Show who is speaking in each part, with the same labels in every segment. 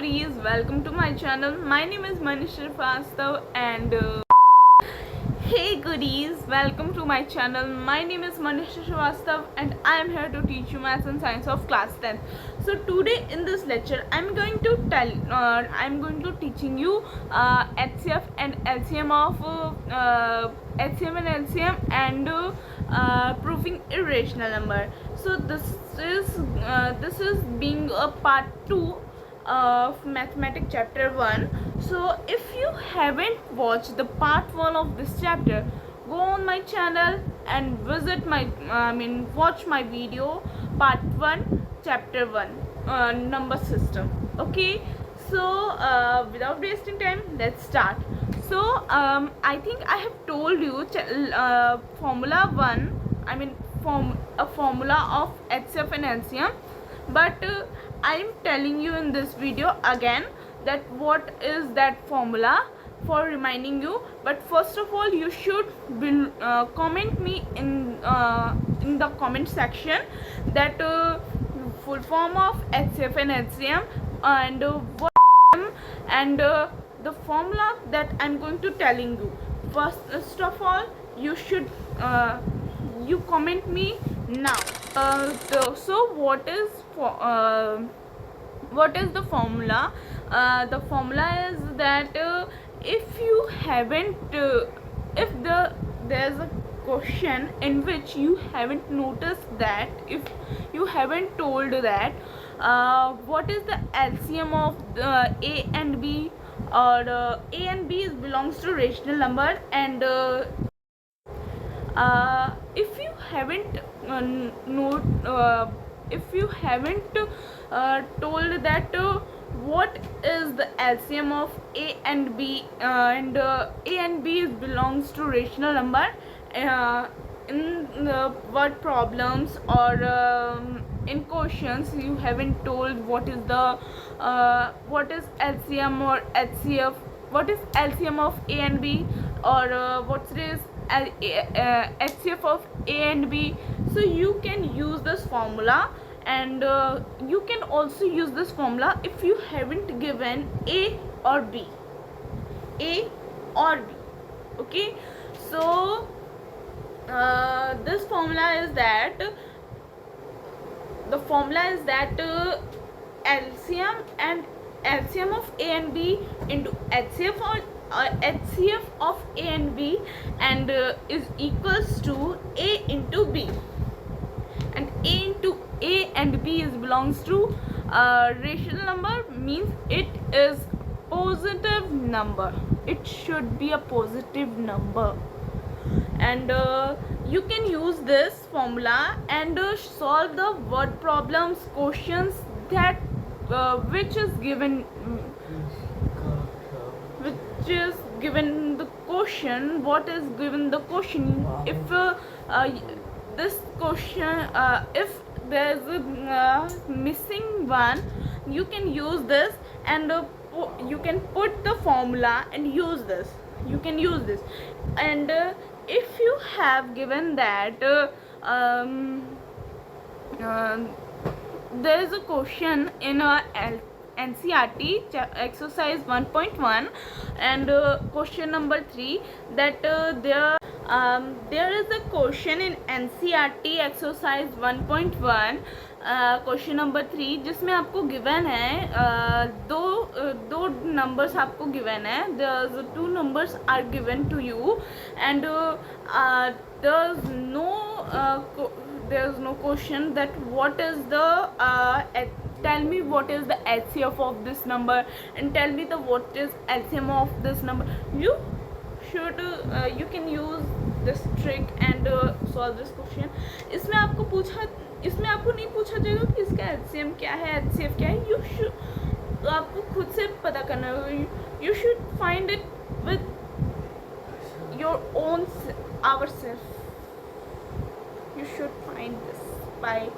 Speaker 1: goodies, welcome to my channel. My name is Manish Srivastav and hey goodies, welcome to my channel. My name is Manish Srivastav and I am here to teach you maths and science of class 10th. So today in this lecture I'm going to teaching you HCF and LCM of HCM and LCM and proving irrational number. So this is being a part 2 of mathematics chapter 1. So if you haven't watched the part 1 of this chapter, go on my channel and visit my watch my video part 1 chapter 1 number system. Okay, so without wasting time, let's start. So I think I have told you formula 1, formula of HCF and LCM, but I am telling you in this video again that what is that formula for reminding you. But first of all, you should comment me in the comment section that full form of HCF and LCM and the formula that I'm going to telling you. First of all, you should you comment me now. So what is the formula? The formula is that if you haven't there's a question in which you haven't noticed that, if you haven't told that what is the LCM of A and B, or A and B belongs to rational number, and if you haven't told that what is the LCM of A and B, and A and B belongs to rational number in the word problems or in questions, you haven't told what is LCM or HCF, what is LCM of A and B, or what is HCF of A and B. So you can use this formula, and you can also use this formula if you haven't given A or B. Okay, so this formula is that LCM of A and B into HCF of A and B, and is equals to A into B, and A into A and B belongs to rational number, means it is positive number. It should be a positive number, and you can use this formula and solve the word problems, questions that which is given the question. What is given the question? If this question, if there is a missing one, you can use this, and you can put the formula and use this. You can use this, and if you have given that there is a question in NCERT exercise 1.1 and question number 3, that there is a question in NCERT exercise 1.1 question number 3, जिसमें आपको given है दो numbers आपको given है. The two numbers are given to you, and there's no question that what is the tell me what is the HCF of this number, and tell me what is LCM of this number. You should you can use this trick and solve this question. इसमें आपको नहीं पूछा जाएगा कि इसका LCM क्या है, HCF क्या है. आपको खुद से पता करना है. You should find it with your own ourself. You should find this by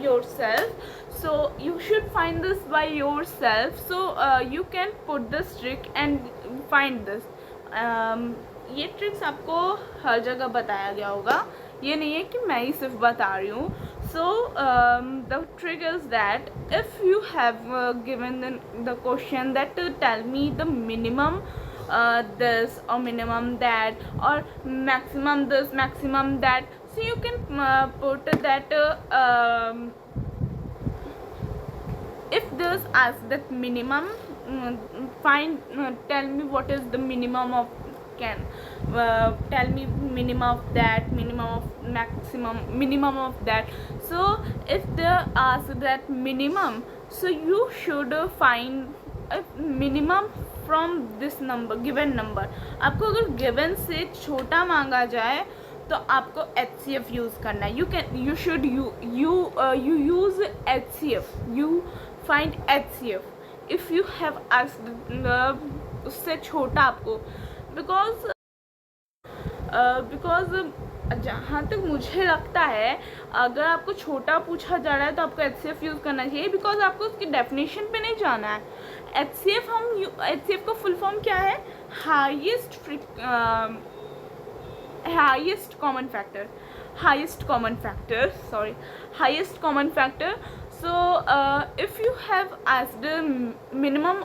Speaker 1: yourself. So you should find this by yourself. So you can put this trick and find this. ये tricks आपको हर जगह बताया गया होगा, ये नहीं है कि मैं ही सिर्फ बता रही हूँ. So the trick is that if you have given the question that tell me the minimum this or minimum that or maximum this maximum that, so you can put that if this as that minimum, find tell me what is the minimum of can tell me minimum of that, minimum of maximum, minimum of that. So if they ask that minimum, so you should find a minimum from this number, given number. आपको अगर given से छोटा मांगा जाए तो आपको HCF use करना है. You should you use HCF. You find HCF if you have asked उससे छोटा आपको, because जहाँ तक मुझे लगता है अगर आपको छोटा पूछा जा रहा है तो आपको HCF यूज़ करना चाहिए, बिकॉज आपको उसकी डेफिनेशन पे नहीं जाना है. HCF का फुल फॉर्म क्या है? highest common factor. So if you have asked the minimum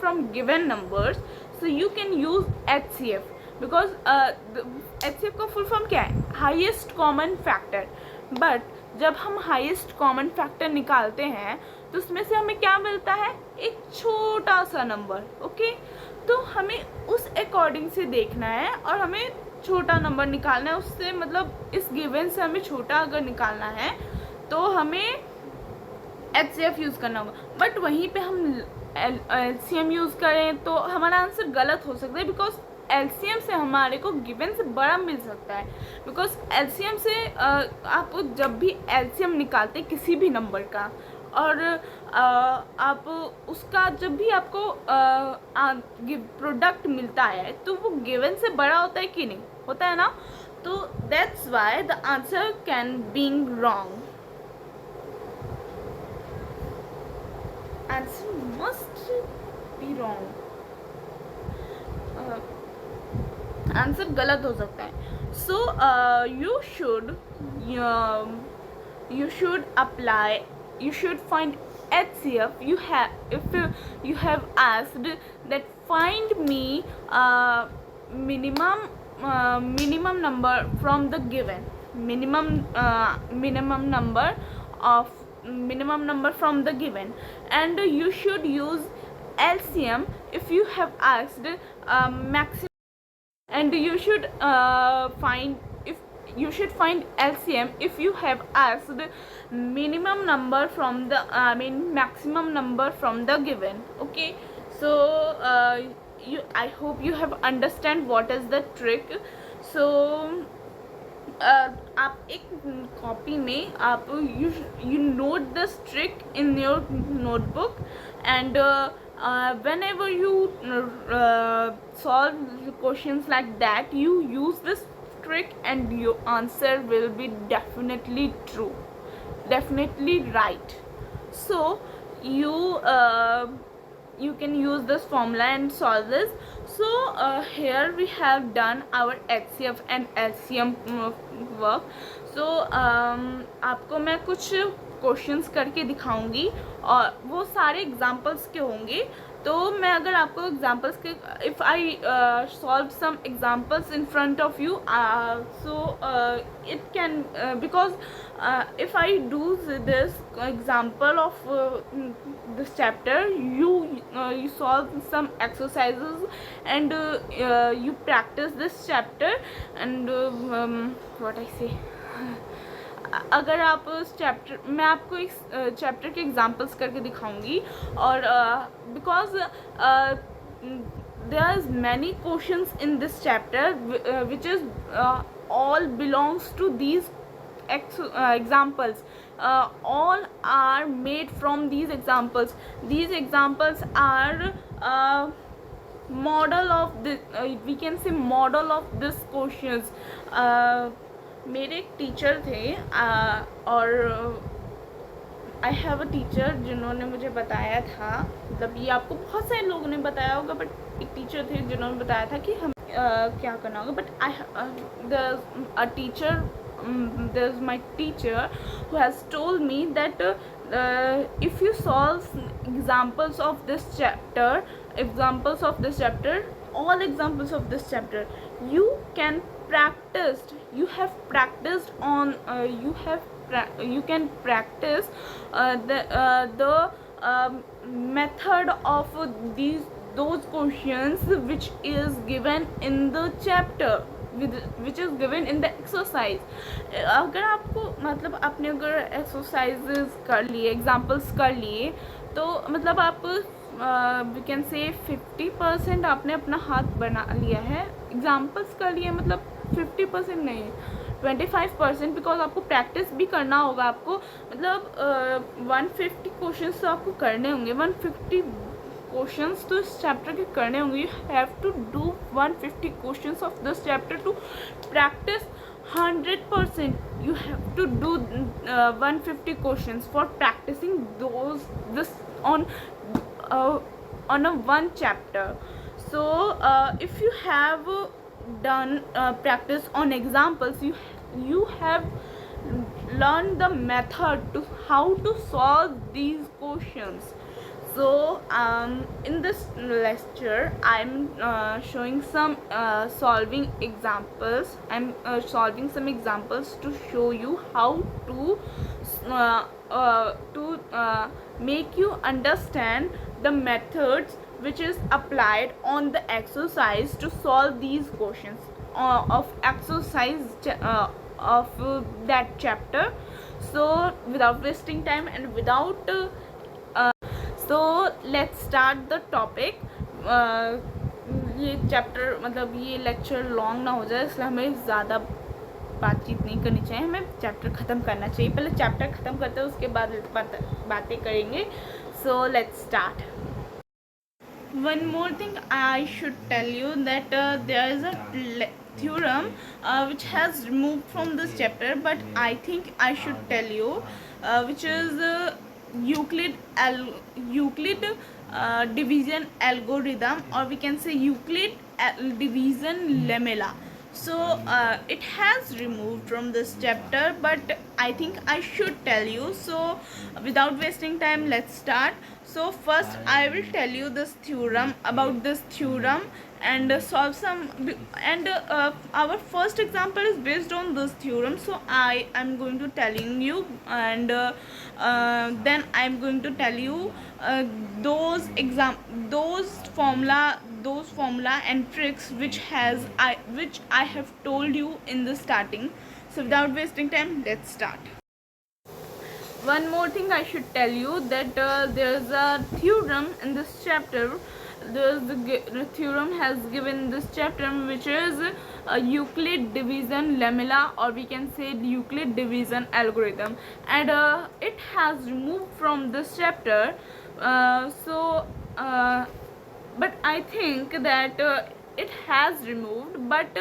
Speaker 1: from given numbers, so you can use HCF, because HCF का फुल फॉर्म क्या है? Highest common factor. बट जब हम हाईएस्ट कॉमन फैक्टर निकालते हैं तो उसमें से हमें क्या मिलता है? एक छोटा सा नंबर. ओके, तो हमें उस अकॉर्डिंग से देखना है और हमें छोटा नंबर निकालना है उससे, मतलब इस गिवन से हमें छोटा अगर निकालना है तो हमें HCF यूज़ करना होगा. बट वहीं पे हम LCM यूज़ करें तो हमारा आंसर गलत हो सकता है, बिकॉज LCM से हमारे को गिवन से बड़ा मिल सकता है. बिकॉज LCM से आप जब भी LCM निकालते किसी भी नंबर का और आप उसका जब भी आपको प्रोडक्ट मिलता है तो वो गिवन से बड़ा होता है कि नहीं होता है ना. तो that's why the answer can being wrong. Answer must be wrong. Answer गलत हो सकता है. सो you should find HCF. If you have asked that find me minimum number from the given, minimum number from the given, and you should use LCM if you have asked maximum, and you should find LCM if you have asked minimum number from the maximum number from the given. Okay, so I hope you have understand what is the trick. So आप एक copy में आप you note this trick in your notebook, and whenever you solve questions like that, you use this trick and your answer will be definitely true, definitely right. So you can use this formula and solve this. So here we have done our HCF and LCM work. So आपको मैं कुछ questions करके दिखाऊंगी और वो सारे examples के होंगे. तो मैं अगर आपको एग्जांपल्स के if I solve some examples in front of you, so it can because if I do this example of this chapter, you solve some exercises and you practice this chapter, and what I say, अगर आप उस chapter, मैं आपको इस chapter के examples करके दिखाऊंगी, और because there is many questions in this chapter which is all belongs to these examples. All are made from these examples. These examples are model of this, we can say model of this questions. मेरे एक teacher थे और I have a teacher जिन्होंने मुझे बताया था, मतलब ये आपको बहुत सारे लोगों ने बताया होगा, बट एक टीचर थे जिन्होंने बताया था कि हम क्या करना होगा. But a teacher there's my teacher who has told me that if you solve examples of this chapter, all examples of this chapter, you can practice. You have practiced on. You can practice the method of those questions which is given in the chapter, which is given in the exercise. अगर आपको मतलब आपने अगर exercises कर लिए, examples कर लिए, तो मतलब आप वी कैन से 50% आपने अपना हाथ बना लिया है, एग्जाम्पल्स कर लिए, मतलब 50% नहीं, 25%, बिकॉज आपको प्रैक्टिस भी करना होगा। आपको मतलब 150 क्वेश्चंस तो आपको करने होंगे, 150 क्वेश्चंस तो इस चैप्टर के करने होंगे। You have to do 150 questions of this chapter to practise 100%. You have to do 150 questions for practicing this on a one chapter. So if you have done practice on examples, you have learned the method to how to solve these questions. So in this lecture I'm showing some solving examples. I'm solving some examples to show you how to make you understand the methods which is applied on the exercise to solve these questions of exercise of that chapter. So without wasting time and without so let's start the topic. ये chapter मतलब ये lecture long ना हो जाए, इसलिए हमें ज़्यादा बातचीत नहीं करनी चाहिए, हमें चैप्टर ख़त्म करना चाहिए। पहले चैप्टर ख़त्म करते हैं, उसके बाद बातें करेंगे। So let's start. One more thing I should tell you that there is a theorem which has removed from this chapter, but I think I should tell you, which is Euclid division algorithm, or we can say Euclid division lemma. So it has removed from this chapter, but I think I should tell you. So without wasting time, let's start. So first I will tell you this theorem, about this theorem, and solve some, and our first example is based on this theorem. So I am going to telling you, and then I am going to tell you those formula and tricks which I have told you in the starting. So without wasting time, let's start. One more thing I should tell you, that there is a theorem in this chapter. The theorem has given this chapter, which is Euclid division lemma, or we can say Euclid division algorithm, and it has removed from this chapter. But I think that it has removed, but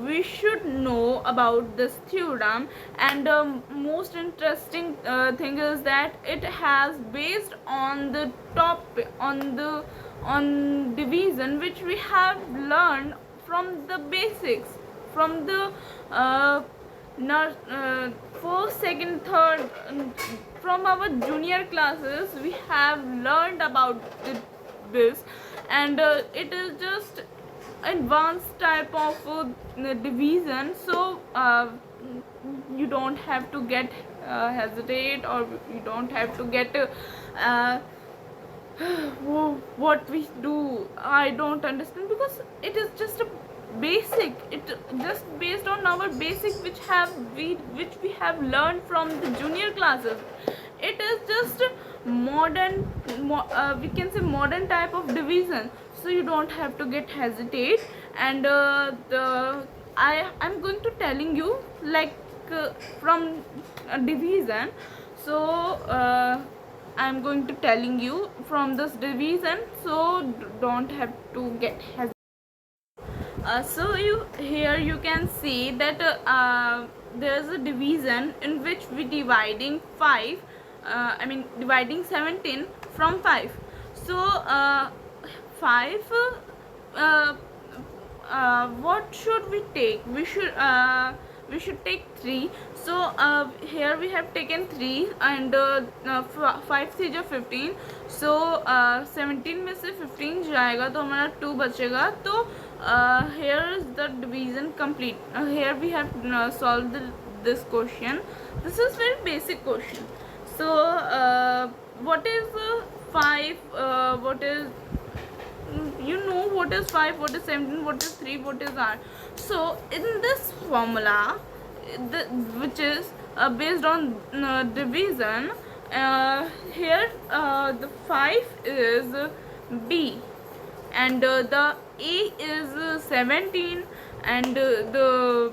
Speaker 1: we should know about this theorem. And most interesting thing is that it has based on the on division, which we have learned from the basics, from the first, second, third, from our junior classes we have learned about this, and it is just advanced type of division. So you don't have to get hesitate, or you don't have to get what we do, I don't understand, because it is just a basic, it just based on our basic which we have learned from the junior classes. It is just modern, we can say modern type of division. So you don't have to get hesitate, and I'm going to telling you like from division. So I'm going to telling you from this division, so don't have to get hesitate. So here you can see that there is a division in which we dividing 5, dividing 17 from 5. So 5, what should we take? We should we should take 3. So here we have taken 3 and 5 3 जो 15. So 17 में से 15 जाएगा तो हमारा 2 बचेगा. तो here is the division complete. Here we have solved this question. This is very basic question. So what is 5? What is, you know what is 5, what is 17, what is 3, what is r. So in this formula, which is based on division, here the 5 is b, and the a is 17, and the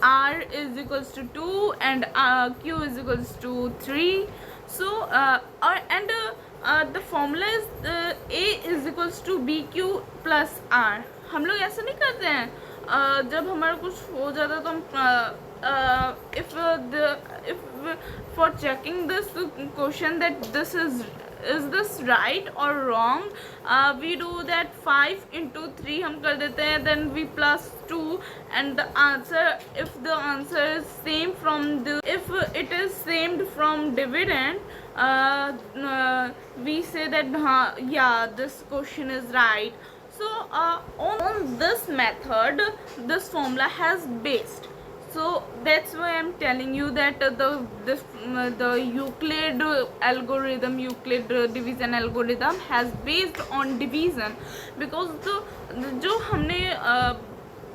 Speaker 1: r is equals to 2, and q is equals to 3. So the formula is a is equals to bq plus r. हम लोग ऐसा नहीं करते हैं जब हमारा कुछ हो जाता है तो हम if for checking this question that this is this right or wrong, we do that 5 into 3 हम कर देते हैं, then we plus 2, and the answer, if the answer is same from the, if it is same from dividend, we say that yeah, this question is right. So on this method this formula has based. So that's why I'm telling you that the Euclid algorithm, Euclid division algorithm has based on division, because जो हमने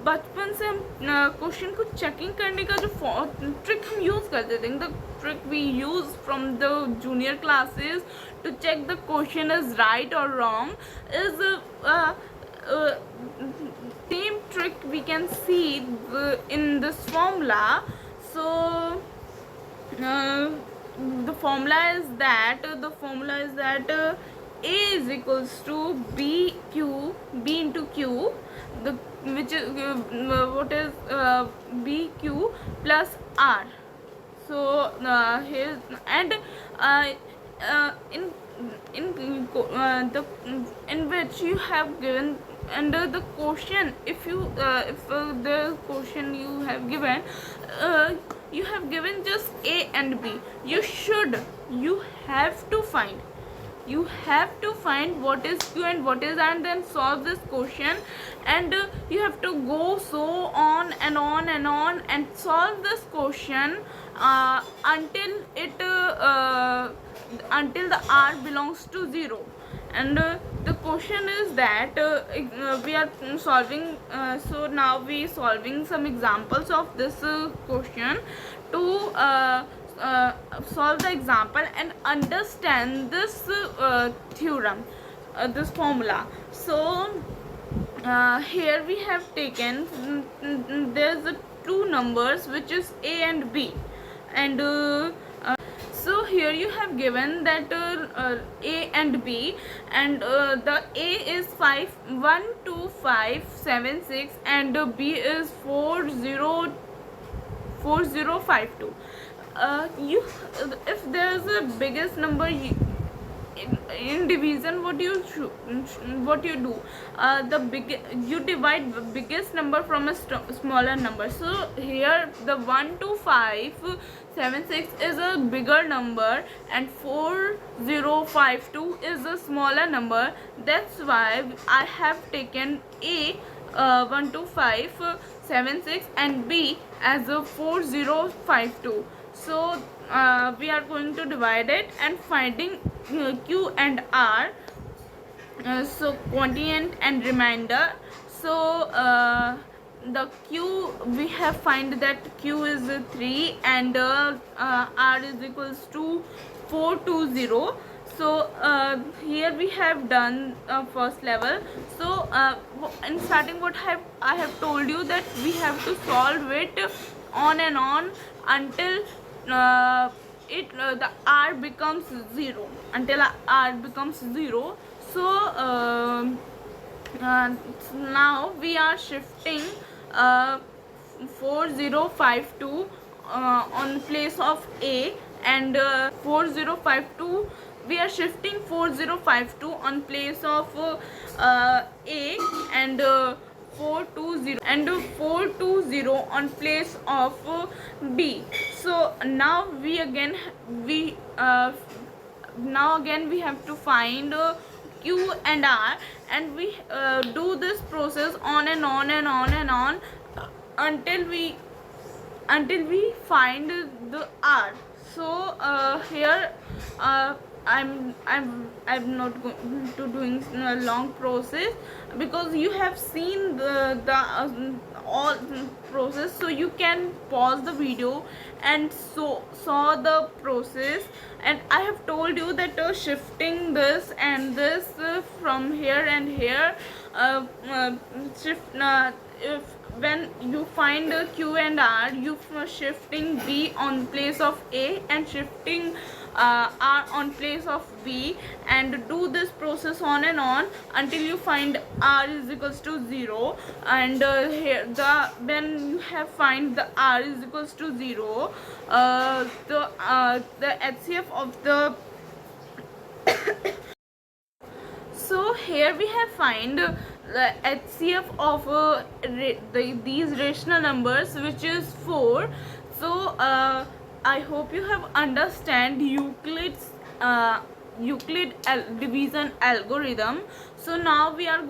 Speaker 1: बचपन से हम question को checking करने का जो trick हम यूज़ करते थे, the trick we use from the junior classes to check the question is right और wrong, is same trick we can see in this formula. So the formula is that a is equals to b into q, which is what is bq plus r. So here, and in which you have given under the question, if the question you have given just a and b, you have to find what is q and what is r, and then solve this question, and you have to go so on and on and on and solve this question until the r belongs to 0. And the question is that we are solving, so now we solving some examples of this question to solve the example and understand this theorem, this formula. So here we have taken, there's two numbers which is a and b, and so here you have given that a and b, and the a is 1 2 5 7 6, and b is 4 0 5 2. You, if there is a biggest number in division, what you do, you divide the biggest number from a smaller number. So here the 1 2 5 7 6 is a bigger number, and 4 0 5 2 is a smaller number. That's why I have taken a 1 2 5 7 6 and b as a 4 0 5 2. So we are going to divide it and finding q and r, so quotient and remainder. So the q, we have find that q is 3 and r is equals to 420. So here we have done first level. So in starting, what I have told you that we have to solve it on and on until the r becomes 0, until r becomes 0. So now we are shifting 4052 on place of a, and 4052, we are shifting 4052 on place of a, and 420 and 420 on place of B. So now we have to find Q and R, and we do this process on and on and on and on until we find the R. So here I'm not going to doing a long process, because you have seen the all process, so you can pause the video and saw the process. And I have told you that shifting this and this from here and here, shift if when you find Q and R, you shifting B on place of A and shifting R on place of B, and do this process on and on until you find R is equals to 0. And here when you have find the R is equals to 0, the HCF of the so here we have find the HCF of these rational numbers, which is 4. So I hope you have understand Euclid division algorithm. So now we are